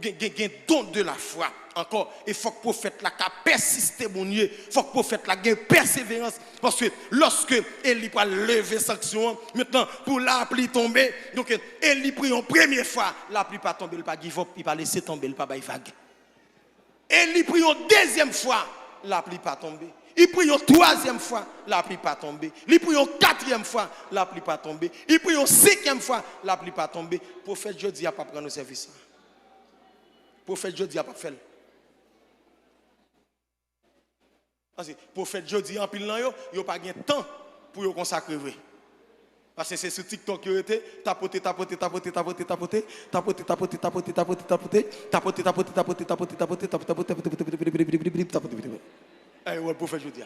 ait don de la foi. Encore, il faut que le prophète là persiste mon Dieu, il faut que le prophète là ait persévérance parce que lorsque il va lever sanction maintenant pour la pluie tomber, donc il prie en première fois, la pluie pas tomber, il pas give up, il pas laisser tomber, il pas bailler vague. Il prie en deuxième fois, la pluie pas tomber. Il prie en troisième fois, la pluie pas tomber. Il prie en quatrième fois, la pluie pas tomber. Il prie en cinquième fois, la pluie pas tomber. Prophète Jodi a pas prendre nos services. Prophète Jodi a pas fait. Parce que prophète Jodi en pile nan yo, yo pas gain temps pour yo consacrer. Parce que c'est sur TikTok qui était tapoter et le prophète Jodi.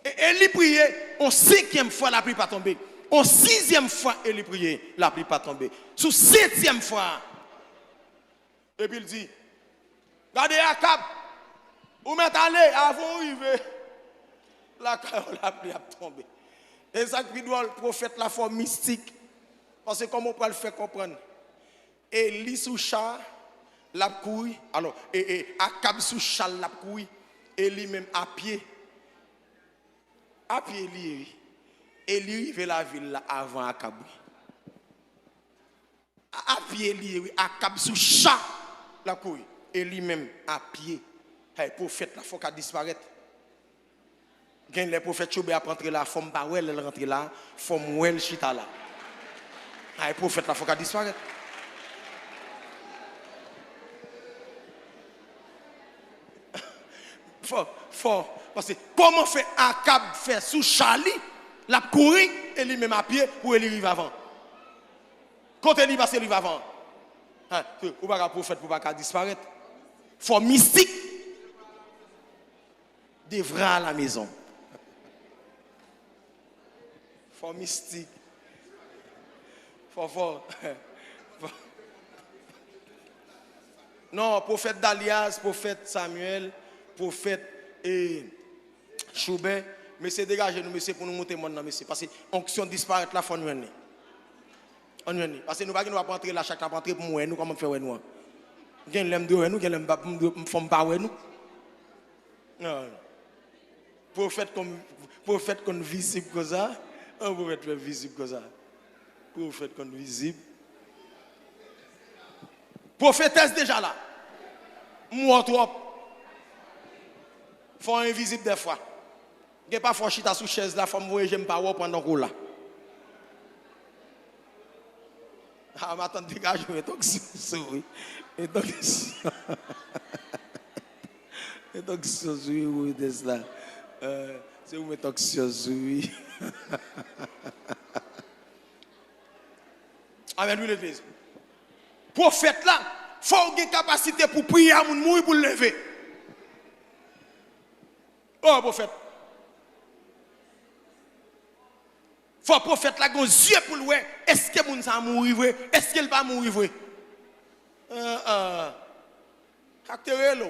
Et il priait en cinquième fois la pluie pas tomber. Au 6e fois, il prie, la pluie pas tomber. Sous 7e fois, et puis il dit, regardez Akab, vous mettez aller avant d'arriver, la pluie a tombé. Et ça qui doit le prophète la forme mystique, parce que comment on peut le faire comprendre? Et lui sous chat, la couille, alors, et Akab sous chat, la couille, et lui-même à pied, lui. Et lui arrive la ville là avant Akab. À pied lui, Akab sous chat la couille. Et lui-même à pied. Le prophète là, faut qu'il disparaisse. Gagne les prophètes choube à rentrer là, forme pas elle rentre là, forme well chita là. Le prophète là, faut qu'il disparaisse. Fort. Parce que comment fait Akab faire sous Charlie? La courir et lui-même à pied pour aller arriver avant. Quand il va, c'est lui avant. Ou pas prophète pour pas disparaître. Faut mystique. Devra à la maison. Faut mystique. Fort. Non, prophète d'Alias, prophète Samuel, prophète Choubert. Mais c'est dégagé nous, monsieur, pour nous monter mon nom, monsieur. Parce que l'onction disparaît là, il faut nous venir. Parce que nous ne pouvons pas rentrer là, chaque fois rentrer pour nous, comment faire nous. Nous avons l'aime de nous, nous avons l'aime pas nous. Non. Prophète comme visible comme ça. Un prophète visible comme ça. Prophète comme visible. Prophétesse déjà là. Moi trop. Faut invisible des fois. Il pas faut chita sous chaise là, faut me j'aime pas pendant qu'on là. Ah, m'attends dégage mais donc oui. Et donc et donc oui de cela. C'est où mettre oui. Amen lui l'église. Prophète là, faut une capacité pour prier à mon mourir pour le lever. Oh prophète. Faut prophète là gon yeux pour le est-ce que moun ça mourir vrai est-ce qu'il va mourir vrai acteur là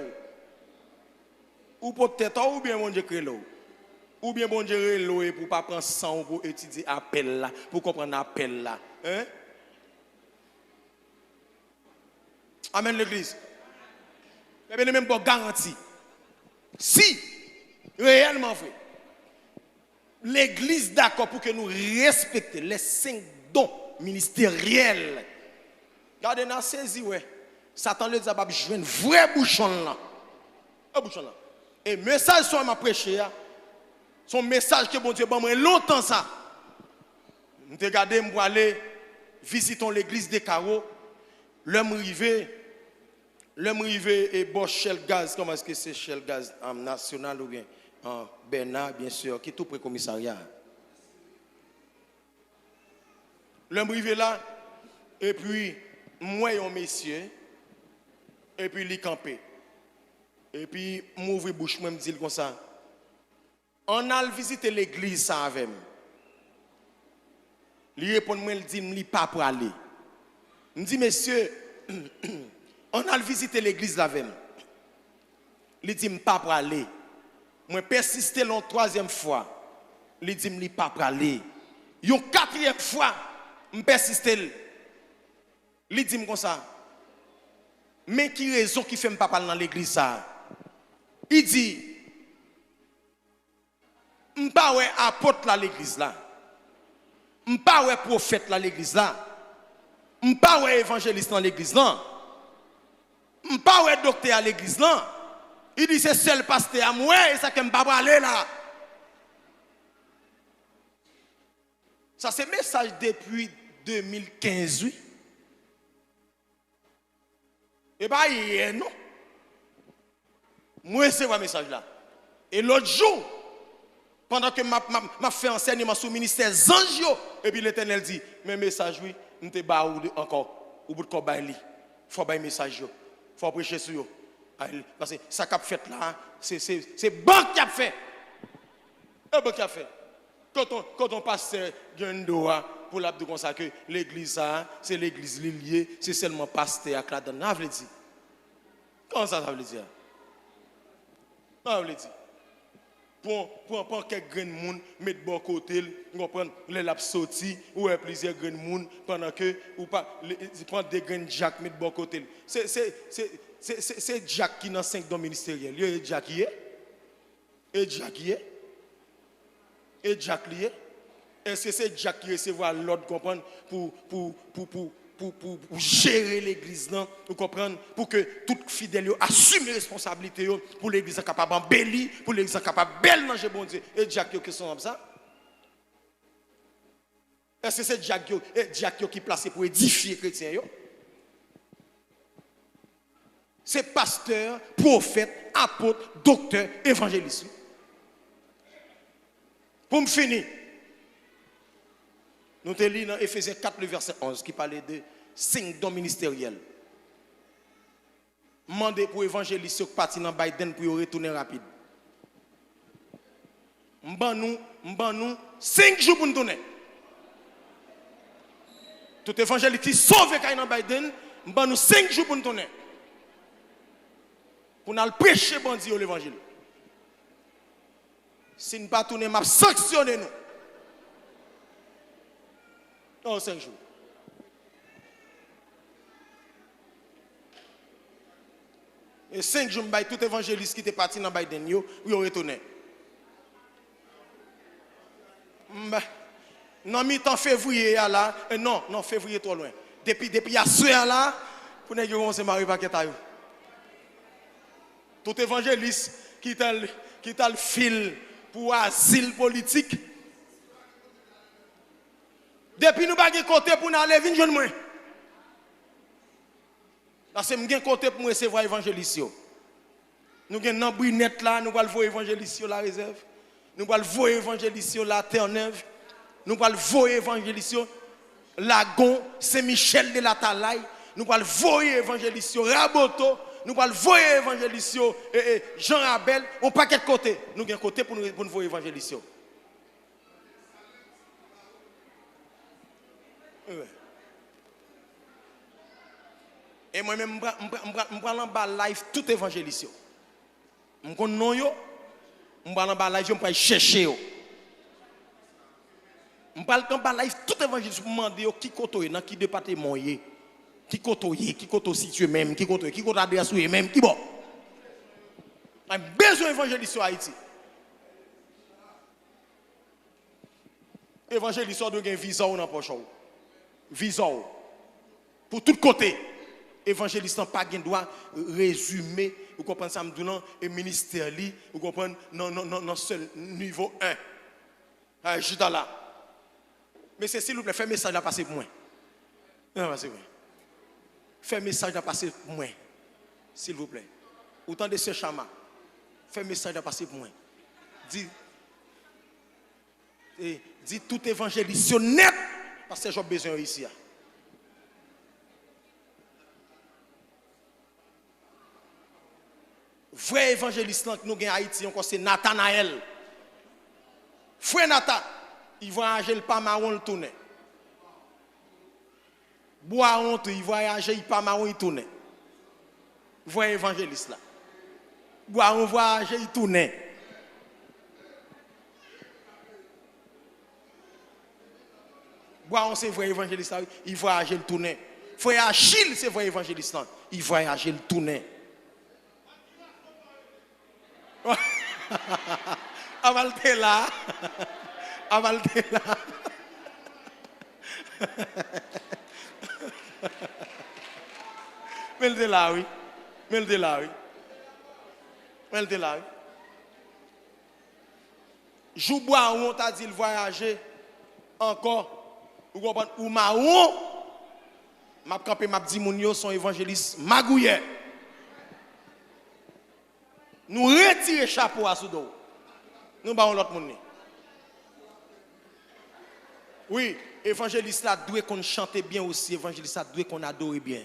ou peut-être ou bien mon Dieu créé là ou bien bon Dieu là pour pas prendre sang pour étudier appel là pour comprendre appel là hein amen l'église mais bien même pas garantie si réellement vrai l'église d'accord pour que nous respections les 5 dons ministériels. Regardez, dans saisi, ouais. Satan le dit, bah, je veux un vrai bouchon là. Un bouchon là. Et message soit m'a prêché, son message que bon Dieu, bon, moi, longtemps ça. Nous te regardez, pour aller visiter l'église des carreaux. L'homme rivé et bon Shell Gaz, comment est-ce que c'est Shell Gaz national ou bien? Bernard, bien sûr, qui est tout près commissariat. L'homme arrivé là, et puis, moi et un monsieur, et puis il campé. Et puis, m'ouvre bouche, moi me dit comme ça. On a visité l'église ça avec moi. Il répond, moi, il dit, il pas pour aller. Il me dit, monsieur, on a visité l'église là avec moi. Il dit, pas pour aller. Moi persister la 3e fois, il dit me pas pour aller. Une 4e fois, me persister. Il dit comme ça. Mais qui raison qui fait me pas parler dans l'église ça? Il dit m'pa ouais apôtre là l'église là. M'pa ouais prophète là l'église là. M'pa ouais évangéliste dans l'église là. M'pa ouais docteur à l'église là. Il dit c'est seul pasteur à moi et ça que me pas aller là. Ça c'est message depuis 2015 oui. Et bah hier non. Moi c'est un message là. Et l'autre jour pendant que m'a fait enseignement sur le ministère Zanjo et puis l'Éternel dit mais message oui, m'te ba encore au bout de quoi ba li. Faut ba message yo. Faut prêcher sur yo. Parce que ça qu'a fait là, c'est banque qui a fait. Un banque qui a fait. quand on passe un doigt pour l'abdou comme ça que l'église c'est l'église liée, c'est seulement pasteur à la donne. Ça veut dire. Comment ça veut dire? Ça veut dire. Pour quelques grains de monde mettre bon côté, on comprend les laps sorti ou plusieurs grains de monde pendant que ou pas prendre des grains de Jack mettre bon côté. C'est Jack qui dans 5 dons ministériels. Il y a Jack qui est. Et Jack qui est. Et Jack lié. Est-ce que c'est Jack qui recevra l'ordre comprendre pour gérer l'église non, vous comprendre pour que tout fidèle assume les responsabilités pour l'église capable embellir, pour l'église capable belle manger bon Dieu. Et Jack qui sont comme ça? Est-ce que c'est Jack qui est placé pour édifier les chrétiens yo? C'est pasteur, prophète, apôtre, docteur, évangéliste. Pour me finir, nous te lisons dans Ephésiens 4, le verset 11, qui parlait de 5 dons ministériels. Mandé pour évangéliste qui parti dans Biden pour retourner rapide. M'ban nous 5 jours pour nous donner. Tout évangéliste qui sauve dans Biden, m'ban nous 5 jours pour nous donner. Pour nous prêcher bon Dieu l'évangile. Si nous ne pas tourner, m'a sanctionné nous. Non, 5 jours. Et 5 jours, tout évangéliste qui était parti dans Biden, yo retourné. Non, mi-temps février là, non, février trop loin. Depuis à ce là, pour ne pas se marier pas qu'est-ce tout évangéliste qui t'a le fil pour asile politique. Depuis nous pas de côté pour nous aller venir jeune moi. Parce que nous avons côté pour recevoir évangéliste. Nous avons un brunette là, nous allons voir évangéliste la réserve. Nous allons voir évangéliste la Terre-Neuve. Nous allons voir évangéliste Lagon, Saint-Michel de la Talaye. Nous allons voir évangéliste Raboto. Nous allons voir évangéliste Jean Rabel. On pas de côté. Nous avons un côté pour nous voir évangéliste. Et moi-même, je prends en live tout évangéliste. Je connais non yo, je prends en live, je vais chercher yo. Je prends en live tout évangéliste pour demander qui côté dans qui département yé, qui côté situé même, qui côté adresse même, qui bon. On a besoin d'évangéliste sur Haïti. Évangéliste doit avoir un visa dans poche. Visa pour tous côtés. Évangéliste n'a pas droit résumer, vous comprenez ça, et ministère, vous comprenez, non, seul niveau 1. Juste là. Mais c'est s'il vous plaît, faites message à passer pour moi. Faites message à passer pour moi. S'il vous plaît. Autant de ce chama. Faites message à passer pour moi. Dis tout évangéliste net, parce que j'ai besoin ici. Vrai évangéliste que nous avons en Haïti, c'est Nathanaël. Frère Nathan, il voyage le pas marron le tourner. Bois honte, il voyage il pas marron il tourner. Vrai évangéliste là. Bois on voyage il tourner. Bois on c'est vrai évangéliste là, il voyage le tourner. Frère Achille c'est vrai évangéliste là, il voyage le tourner. Avalte là. Mais le là, oui. Joubois, on t'a dit le voyager encore. Vous comprenez? Ou Maron, m'a campé, m'a dit mon yo son évangéliste Magouillet. Nous retirons chapeau à Soudo. Nous battons l'autre monde. Oui, évangéliste là doit qu'on chante bien aussi, évangéliste là doit qu'on adore bien.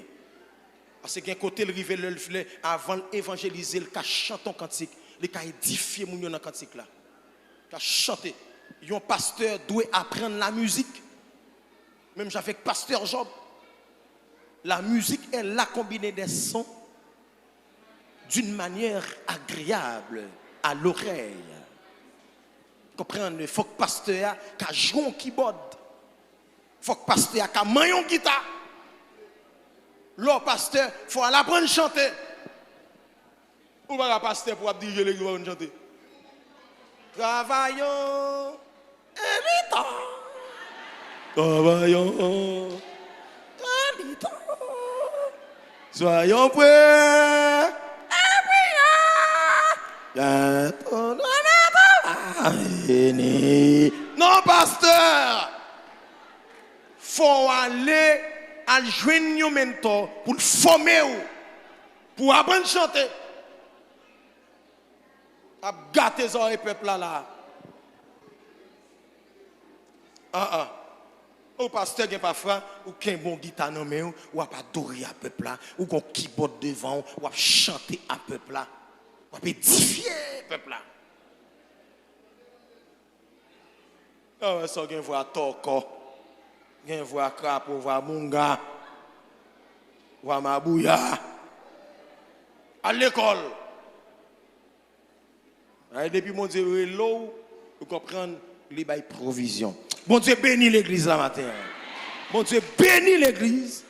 Parce que côté le rive le avant d'évangéliser, le ca chanter cantique, le ca édifier moun yo dans cantique là. Ca chanter. un pasteur doit apprendre la musique. Même avec pasteur Job. La musique est la combinée des sons d'une manière agréable à l'oreille. Comprenez? Il faut que pasteur a joué un keyboard. Il faut que pasteur a maillé une guitare. L'autre pasteur, il faut aller apprendre à chanter. Ou pas le pasteur pour diriger l'église pour chanter. Travaillons et temps. Travaillons et temps. Soyons prêts. Non, pasteur. Faut aller à joindre un mentor pour le former, pour apprendre à chanter. À gâter les oreilles peuple là. Au pasteur qui n'est pas franc, ou qui a un bon guitare dans main, ou a pas adorer à peuple là, ou qu'on keyboard devant, ou a chanter à peuple là, ou a édifier peuple là. Ah, ça vient voir Toko, vient voir Crapo, voir Munga, voir Mabouya, à l'école. Depuis mon Dieu, l'eau, vous comprenez, les bails provision. Bon Dieu bénit l'église la matin. Bon Dieu bénit l'église.